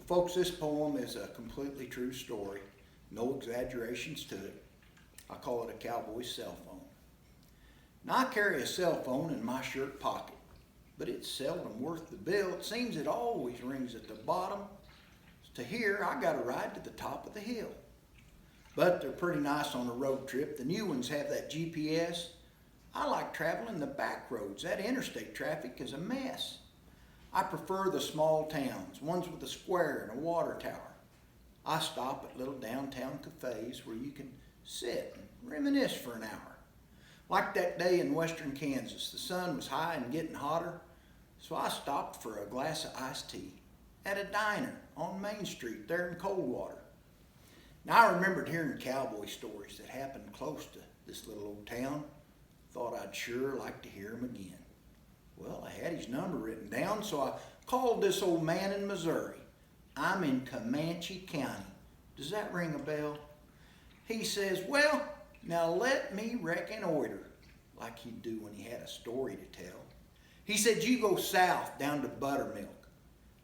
Folks, this poem is a completely true story. No exaggerations to it. I call it a cowboy's cell phone. Now, I carry a cell phone in my shirt pocket, but it's seldom worth the bill. It seems it always rings at the bottom. To here, I got to ride to the top of the hill. But they're pretty nice on a road trip. The new ones have that GPS. I like traveling the back roads. That interstate traffic is a mess. I prefer the small towns, ones with a square and a water tower. I stop at little downtown cafes where you can sit and reminisce for an hour. Like that day in western Kansas, the sun was high and getting hotter, so I stopped for a glass of iced tea at a diner on Main Street there in Coldwater. Now, I remembered hearing cowboy stories that happened close to this little old town. Thought I'd sure like to hear them again. Well, I had his number written down, so I called this old man in Missouri. I'm in Comanche County. Does that ring a bell? He says, well, now let me reconnoiter, like he'd do when he had a story to tell. He said, you go south down to Buttermilk.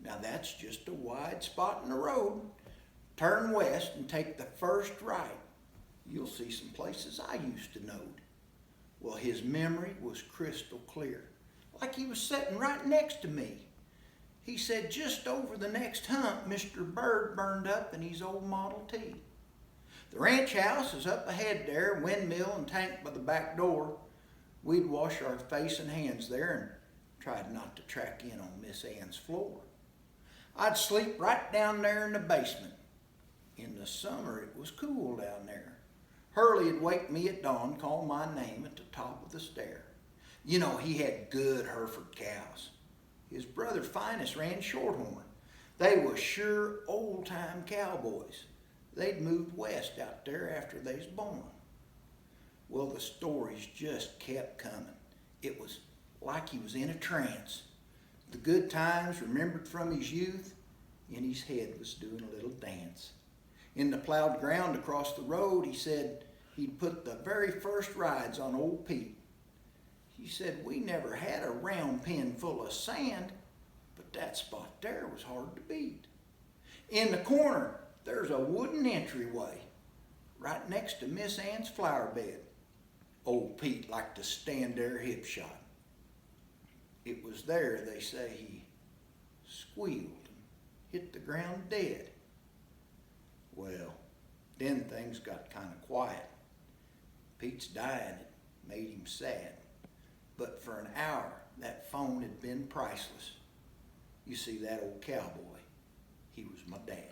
Now that's just a wide spot in the road. Turn west and take the first right. You'll see some places I used to know. Well, his memory was crystal clear, like he was sitting right next to me. He said just over the next hump, Mr. Bird burned up in his old Model T. The ranch house is up ahead there, windmill and tank by the back door. We'd wash our face and hands there and tried not to track in on Miss Ann's floor. I'd sleep right down there in the basement. In the summer, it was cool down there. Hurley'd wake me at dawn, call my name at the top of the stair. You know, he had good Hereford cows. His brother Finest ran Shorthorn. They were sure old-time cowboys. They'd moved west out there after they was born. Well, the stories just kept coming. It was like he was in a trance. The good times remembered from his youth, in his head was doing a little dance. In the plowed ground across the road, he said he'd put the very first rides on old Pete. He said we never had a round pen full of sand, but that spot there was hard to beat. In the corner, there's a wooden entryway right next to Miss Ann's flower bed. Old Pete liked to stand there hip shot. It was there, they say, he squealed and hit the ground dead. Well, then things got kind of quiet. Pete's dying, it made him sad. But for an hour, that phone had been priceless. You see, that old cowboy, he was my dad.